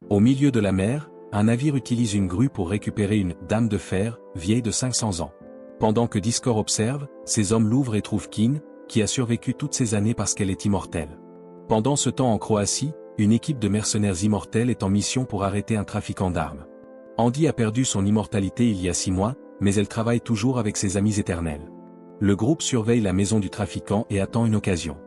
Au milieu de la mer, un navire utilise une grue pour récupérer une « dame de fer » vieille de 500 ans. Pendant que Discord observe, ces hommes l'ouvrent et trouvent Kin, qui a survécu toutes ces années parce qu'elle est immortelle. Pendant ce temps en Croatie, une équipe de mercenaires immortels est en mission pour arrêter un trafiquant d'armes. Andy a perdu son immortalité il y a 6 mois, mais elle travaille toujours avec ses amis éternels. Le groupe surveille la maison du trafiquant et attend une occasion.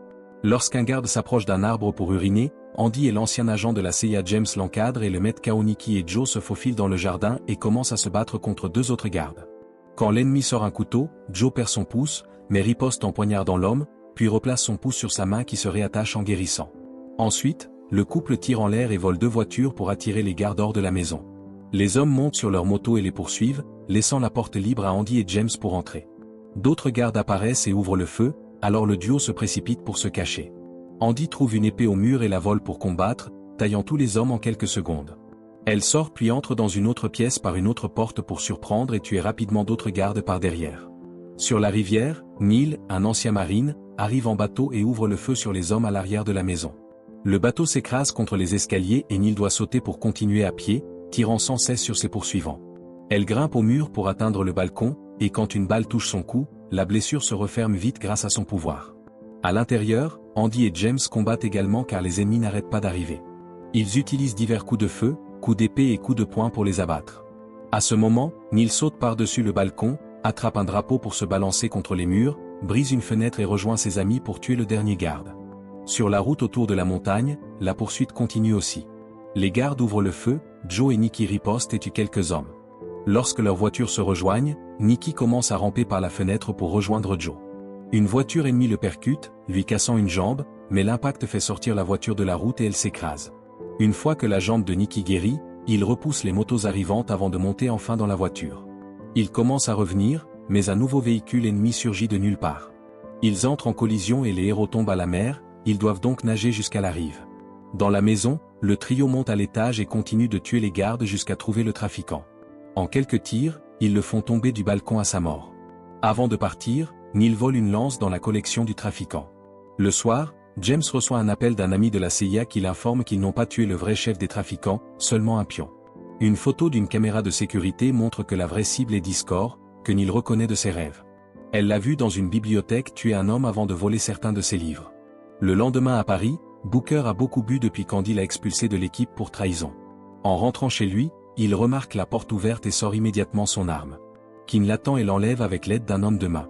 Lorsqu'un garde s'approche d'un arbre pour uriner, Andy et l'ancien agent de la CIA James l'encadrent et le mettent KO. Nikki et Joe se faufilent dans le jardin et commencent à se battre contre 2 autres gardes. Quand l'ennemi sort un couteau, Joe perd son pouce, mais riposte en poignardant l'homme, puis replace son pouce sur sa main qui se réattache en guérissant. Ensuite, le couple tire en l'air et vole 2 voitures pour attirer les gardes hors de la maison. Les hommes montent sur leur moto et les poursuivent, laissant la porte libre à Andy et James pour entrer. D'autres gardes apparaissent et ouvrent le feu, alors le duo se précipite pour se cacher. Andy trouve une épée au mur et la vole pour combattre, taillant tous les hommes en quelques secondes. Elle sort puis entre dans une autre pièce par une autre porte pour surprendre et tuer rapidement d'autres gardes par derrière. Sur la rivière, Neil, un ancien marine, arrive en bateau et ouvre le feu sur les hommes à l'arrière de la maison. Le bateau s'écrase contre les escaliers et Neil doit sauter pour continuer à pied, tirant sans cesse sur ses poursuivants. Elle grimpe au mur pour atteindre le balcon, et quand une balle touche son cou, la blessure se referme vite grâce à son pouvoir. À l'intérieur, Andy et James combattent également car les ennemis n'arrêtent pas d'arriver. Ils utilisent divers coups de feu, coups d'épée et coups de poing pour les abattre. À ce moment, Neil saute par-dessus le balcon, attrape un drapeau pour se balancer contre les murs, brise une fenêtre et rejoint ses amis pour tuer le dernier garde. Sur la route autour de la montagne, la poursuite continue aussi. Les gardes ouvrent le feu, Joe et Nikki ripostent et tuent quelques hommes. Lorsque leurs voitures se rejoignent, Nikki commence à ramper par la fenêtre pour rejoindre Joe. Une voiture ennemie le percute, lui cassant une jambe, mais l'impact fait sortir la voiture de la route et elle s'écrase. Une fois que la jambe de Nikki guérit, il repousse les motos arrivantes avant de monter enfin dans la voiture. Ils commencent à revenir, mais un nouveau véhicule ennemi surgit de nulle part. Ils entrent en collision et les héros tombent à la mer, ils doivent donc nager jusqu'à la rive. Dans la maison, le trio monte à l'étage et continue de tuer les gardes jusqu'à trouver le trafiquant. En quelques tirs, ils le font tomber du balcon à sa mort. Avant de partir, Neil vole une lance dans la collection du trafiquant. Le soir, James reçoit un appel d'un ami de la CIA qui l'informe qu'ils n'ont pas tué le vrai chef des trafiquants, seulement un pion. Une photo d'une caméra de sécurité montre que la vraie cible est Discord, que Neil reconnaît de ses rêves. Elle l'a vu dans une bibliothèque tuer un homme avant de voler certains de ses livres. Le lendemain à Paris, Booker a beaucoup bu depuis qu'Andy l'a expulsé de l'équipe pour trahison. En rentrant chez lui, il remarque la porte ouverte et sort immédiatement son arme. Kin l'attend et l'enlève avec l'aide d'un homme de main.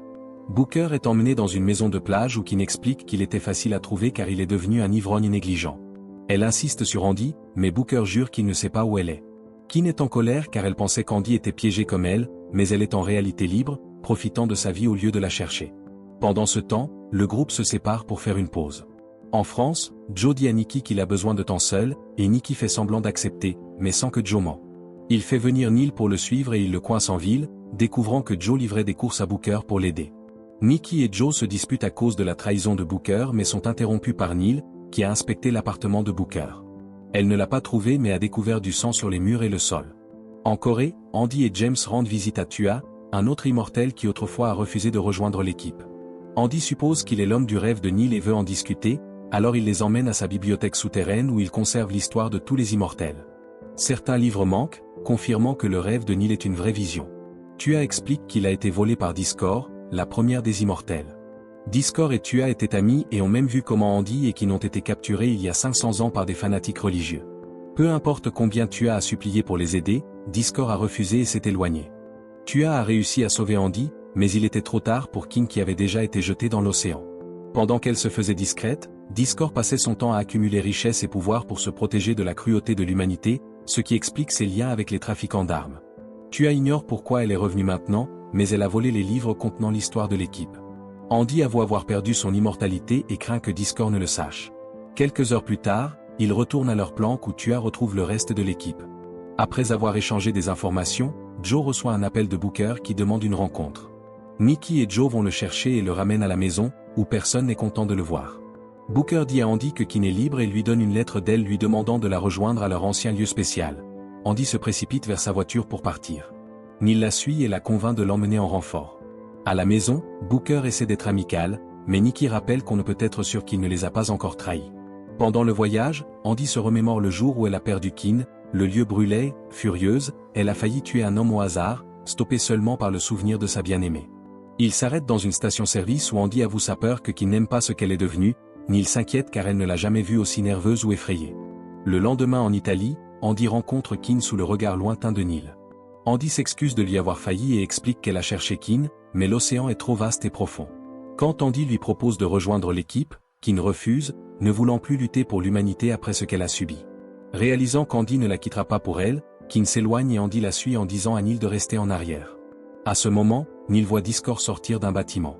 Booker est emmené dans une maison de plage où Kin explique qu'il était facile à trouver car il est devenu un ivrogne négligent. Elle insiste sur Andy, mais Booker jure qu'il ne sait pas où elle est. Kin est en colère car elle pensait qu'Andy était piégé comme elle, mais elle est en réalité libre, profitant de sa vie au lieu de la chercher. Pendant ce temps, le groupe se sépare pour faire une pause. En France, Joe dit à Nikki qu'il a besoin de temps seul, et Nikki fait semblant d'accepter, mais sans que Joe ment. Il fait venir Neil pour le suivre et il le coince en ville, découvrant que Joe livrait des courses à Booker pour l'aider. Nikki et Joe se disputent à cause de la trahison de Booker mais sont interrompus par Neil, qui a inspecté l'appartement de Booker. Elle ne l'a pas trouvé mais a découvert du sang sur les murs et le sol. En Corée, Andy et James rendent visite à Tua, un autre immortel qui autrefois a refusé de rejoindre l'équipe. Andy suppose qu'il est l'homme du rêve de Neil et veut en discuter, alors il les emmène à sa bibliothèque souterraine où il conserve l'histoire de tous les immortels. Certains livres manquent, confirmant que le rêve de Neil est une vraie vision. Tua explique qu'il a été volé par Discord, la première des immortels. Discord et Tua étaient amis et ont même vu comment Andy et Kin ont été capturés il y a 500 ans par des fanatiques religieux. Peu importe combien Tua a supplié pour les aider, Discord a refusé et s'est éloigné. Tua a réussi à sauver Andy, mais il était trop tard pour Kin qui avait déjà été jeté dans l'océan. Pendant qu'elle se faisait discrète, Discord passait son temps à accumuler richesses et pouvoir pour se protéger de la cruauté de l'humanité, ce qui explique ses liens avec les trafiquants d'armes. Tua ignore pourquoi elle est revenue maintenant, mais elle a volé les livres contenant l'histoire de l'équipe. Andy avoue avoir perdu son immortalité et craint que Discord ne le sache. Quelques heures plus tard, ils retournent à leur planque où Tua retrouve le reste de l'équipe. Après avoir échangé des informations, Joe reçoit un appel de Booker qui demande une rencontre. Nikki et Joe vont le chercher et le ramènent à la maison, où personne n'est content de le voir. Booker dit à Andy que Kin est libre et lui donne une lettre d'elle lui demandant de la rejoindre à leur ancien lieu spécial. Andy se précipite vers sa voiture pour partir. Neil la suit et la convainc de l'emmener en renfort. À la maison, Booker essaie d'être amical, mais Nikki rappelle qu'on ne peut être sûr qu'il ne les a pas encore trahis. Pendant le voyage, Andy se remémore le jour où elle a perdu Kin, le lieu brûlait, furieuse, elle a failli tuer un homme au hasard, stoppée seulement par le souvenir de sa bien-aimée. Il s'arrête dans une station-service où Andy avoue sa peur qu'il n'aime pas ce qu'elle est devenue, Neil s'inquiète car elle ne l'a jamais vue aussi nerveuse ou effrayée. Le lendemain en Italie, Andy rencontre Keane sous le regard lointain de Neil. Andy s'excuse de lui avoir failli et explique qu'elle a cherché Keane, mais l'océan est trop vaste et profond. Quand Andy lui propose de rejoindre l'équipe, Keane refuse, ne voulant plus lutter pour l'humanité après ce qu'elle a subi. Réalisant qu'Andy ne la quittera pas pour elle, Keane s'éloigne et Andy la suit en disant à Neil de rester en arrière. À ce moment, Neil voit Discord sortir d'un bâtiment.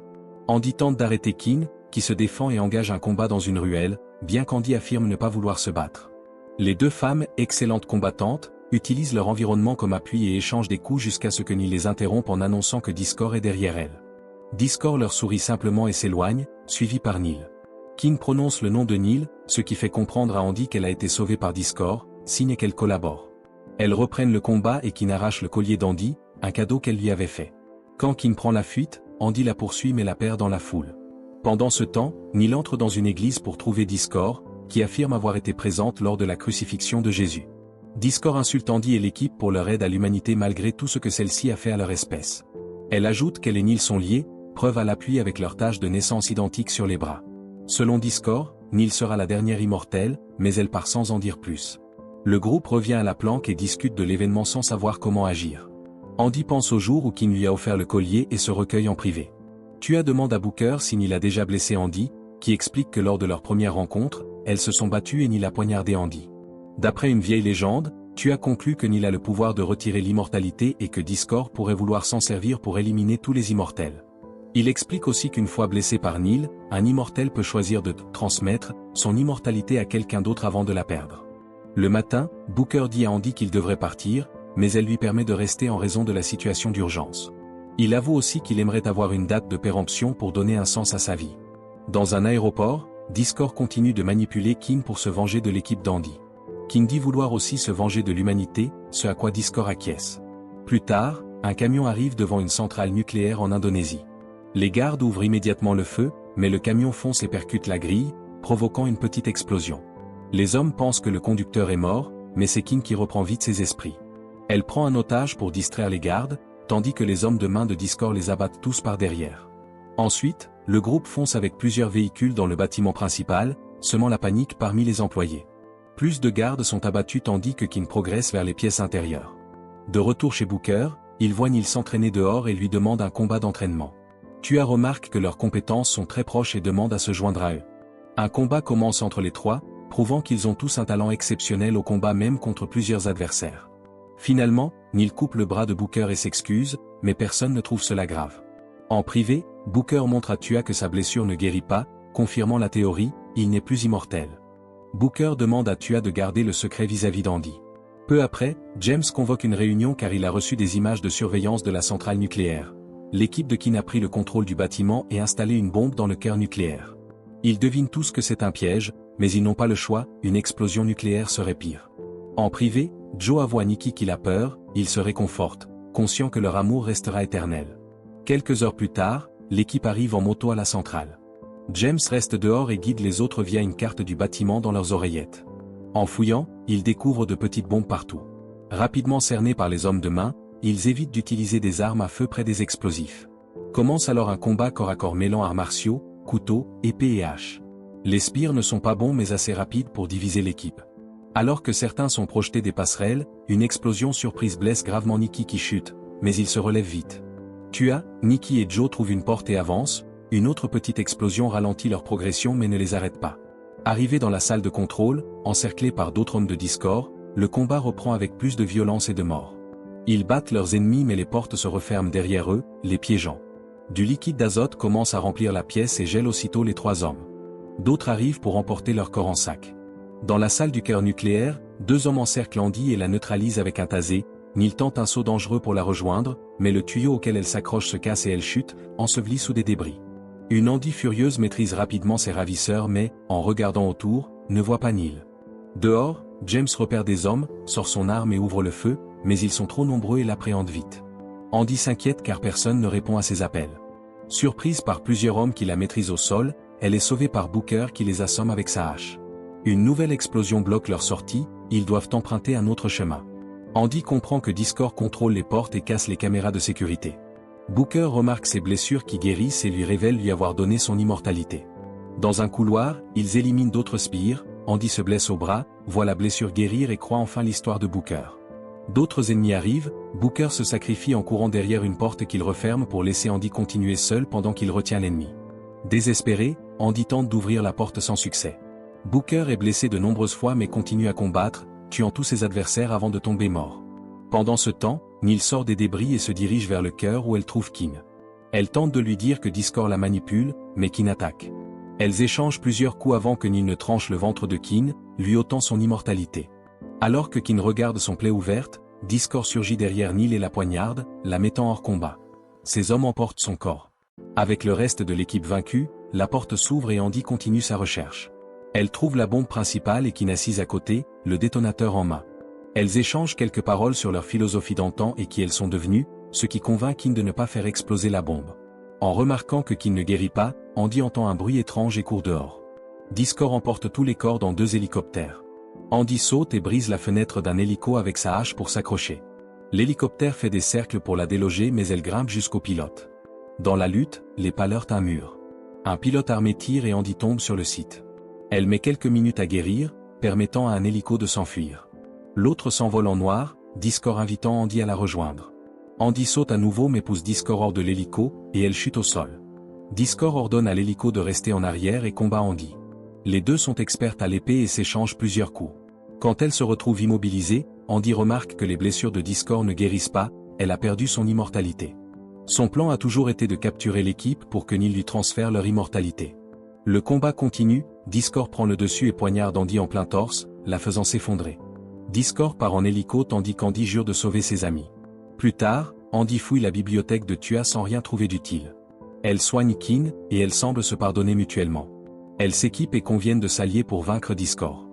Andy tente d'arrêter Keane, qui se défend et engage un combat dans une ruelle, bien qu'Andy affirme ne pas vouloir se battre. Les deux femmes, excellentes combattantes, utilisent leur environnement comme appui et échangent des coups jusqu'à ce que Neil les interrompe en annonçant que Discord est derrière elles. Discord leur sourit simplement et s'éloigne, suivi par Neil. Keane prononce le nom de Neil, ce qui fait comprendre à Andy qu'elle a été sauvée par Discord, signe qu'elle collabore. Elles reprennent le combat et Keane arrache le collier d'Andy, un cadeau qu'elle lui avait fait. Quand Keane prend la fuite, Andy la poursuit mais la perd dans la foule. Pendant ce temps, Neil entre dans une église pour trouver Discord, qui affirme avoir été présente lors de la crucifixion de Jésus. Discord insulte Andy et l'équipe pour leur aide à l'humanité malgré tout ce que celle-ci a fait à leur espèce. Elle ajoute qu'elle et Neil sont liés, preuve à l'appui avec leur tache de naissance identique sur les bras. Selon Discord, Neil sera la dernière immortelle, mais elle part sans en dire plus. Le groupe revient à la planque et discute de l'événement sans savoir comment agir. Andy pense au jour où Keane lui a offert le collier et se recueille en privé. Tua demande à Booker si Neil a déjà blessé Andy, qui explique que lors de leur première rencontre, elles se sont battues et Neil a poignardé Andy. D'après une vieille légende, Tua conclut que Neil a le pouvoir de retirer l'immortalité et que Discord pourrait vouloir s'en servir pour éliminer tous les immortels. Il explique aussi qu'une fois blessé par Neil, un immortel peut choisir de transmettre son immortalité à quelqu'un d'autre avant de la perdre. Le matin, Booker dit à Andy qu'il devrait partir, mais elle lui permet de rester en raison de la situation d'urgence. Il avoue aussi qu'il aimerait avoir une date de péremption pour donner un sens à sa vie. Dans un aéroport, Discord continue de manipuler Keane pour se venger de l'équipe d'Andy. Keane dit vouloir aussi se venger de l'humanité, ce à quoi Discord acquiesce. Plus tard, un camion arrive devant une centrale nucléaire en Indonésie. Les gardes ouvrent immédiatement le feu, mais le camion fonce et percute la grille, provoquant une petite explosion. Les hommes pensent que le conducteur est mort, mais c'est Keane qui reprend vite ses esprits. Elle prend un otage pour distraire les gardes, tandis que les hommes de main de Discord les abattent tous par derrière. Ensuite, le groupe fonce avec plusieurs véhicules dans le bâtiment principal, semant la panique parmi les employés. Plus de gardes sont abattus tandis que Keane progresse vers les pièces intérieures. De retour chez Booker, il voit Neil s'entraîner dehors et lui demande un combat d'entraînement. Tua remarque que leurs compétences sont très proches et demande à se joindre à eux. Un combat commence entre les trois, prouvant qu'ils ont tous un talent exceptionnel au combat même contre plusieurs adversaires. Finalement, Neil coupe le bras de Booker et s'excuse, mais personne ne trouve cela grave. En privé, Booker montre à Tua que sa blessure ne guérit pas, confirmant la théorie, il n'est plus immortel. Booker demande à Tua de garder le secret vis-à-vis d'Andy. Peu après, James convoque une réunion car il a reçu des images de surveillance de la centrale nucléaire. L'équipe de Keane a pris le contrôle du bâtiment et installé une bombe dans le cœur nucléaire. Ils devinent tous que c'est un piège, mais ils n'ont pas le choix, une explosion nucléaire serait pire. En privé, Joe avoue à Nikki qu'il a peur, il se réconforte, conscient que leur amour restera éternel. Quelques heures plus tard, l'équipe arrive en moto à la centrale. James reste dehors et guide les autres via une carte du bâtiment dans leurs oreillettes. En fouillant, ils découvrent de petites bombes partout. Rapidement cernés par les hommes de main, ils évitent d'utiliser des armes à feu près des explosifs. Commence alors un combat corps à corps mêlant arts martiaux, couteaux, épées et haches. Les spires ne sont pas bons mais assez rapides pour diviser l'équipe. Alors que certains sont projetés des passerelles, une explosion surprise blesse gravement Nikki qui chute, mais il se relève vite. Tua, Nikki et Joe trouvent une porte et avancent, une autre petite explosion ralentit leur progression mais ne les arrête pas. Arrivés dans la salle de contrôle, encerclés par d'autres hommes de Discord, le combat reprend avec plus de violence et de mort. Ils battent leurs ennemis mais les portes se referment derrière eux, les piégeant. Du liquide d'azote commence à remplir la pièce et gèle aussitôt les trois hommes. D'autres arrivent pour emporter leur corps en sac. Dans la salle du cœur nucléaire, deux hommes encerclent Andy et la neutralisent avec un tasé. Neil tente un saut dangereux pour la rejoindre, mais le tuyau auquel elle s'accroche se casse et elle chute, ensevelie sous des débris. Une Andy furieuse maîtrise rapidement ses ravisseurs mais, en regardant autour, ne voit pas Neil. Dehors, James repère des hommes, sort son arme et ouvre le feu, mais ils sont trop nombreux et l'appréhendent vite. Andy s'inquiète car personne ne répond à ses appels. Surprise par plusieurs hommes qui la maîtrisent au sol, elle est sauvée par Booker qui les assomme avec sa hache. Une nouvelle explosion bloque leur sortie, ils doivent emprunter un autre chemin. Andy comprend que Discord contrôle les portes et casse les caméras de sécurité. Booker remarque ses blessures qui guérissent et lui révèle lui avoir donné son immortalité. Dans un couloir, ils éliminent d'autres sbires, Andy se blesse au bras, voit la blessure guérir et croit enfin l'histoire de Booker. D'autres ennemis arrivent, Booker se sacrifie en courant derrière une porte qu'il referme pour laisser Andy continuer seul pendant qu'il retient l'ennemi. Désespéré, Andy tente d'ouvrir la porte sans succès. Booker est blessé de nombreuses fois mais continue à combattre, tuant tous ses adversaires avant de tomber mort. Pendant ce temps, Neil sort des débris et se dirige vers le cœur où elle trouve Kin. Elle tente de lui dire que Discord la manipule, mais Kin attaque. Elles échangent plusieurs coups avant que Neil ne tranche le ventre de Kin, lui ôtant son immortalité. Alors que Kin regarde son plaie ouverte, Discord surgit derrière Neil et la poignarde, la mettant hors combat. Ses hommes emportent son corps. Avec le reste de l'équipe vaincue, la porte s'ouvre et Andy continue sa recherche. Elle trouve la bombe principale et Kin assise à côté, le détonateur en main. Elles échangent quelques paroles sur leur philosophie d'antan et qui elles sont devenues, ce qui convainc Kin de ne pas faire exploser la bombe. En remarquant que Kin ne guérit pas, Andy entend un bruit étrange et court dehors. Discord emporte tous les corps dans 2 hélicoptères. Andy saute et brise la fenêtre d'un hélico avec sa hache pour s'accrocher. L'hélicoptère fait des cercles pour la déloger mais elle grimpe jusqu'au pilote. Dans la lutte, les pales heurtent un mur. Un pilote armé tire et Andy tombe sur le site. Elle met quelques minutes à guérir, permettant à un hélico de s'enfuir. L'autre s'envole en noir, Discord invitant Andy à la rejoindre. Andy saute à nouveau mais pousse Discord hors de l'hélico, et elle chute au sol. Discord ordonne à l'hélico de rester en arrière et combat Andy. Les deux sont expertes à l'épée et s'échangent plusieurs coups. Quand elle se retrouve immobilisée, Andy remarque que les blessures de Discord ne guérissent pas, elle a perdu son immortalité. Son plan a toujours été de capturer l'équipe pour que Neil lui transfère leur immortalité. Le combat continue, Discord prend le dessus et poignarde Andy en plein torse, la faisant s'effondrer. Discord part en hélico tandis qu'Andy jure de sauver ses amis. Plus tard, Andy fouille la bibliothèque de Tua sans rien trouver d'utile. Elle soigne Kin, et elles semblent se pardonner mutuellement. Elles s'équipent et conviennent de s'allier pour vaincre Discord.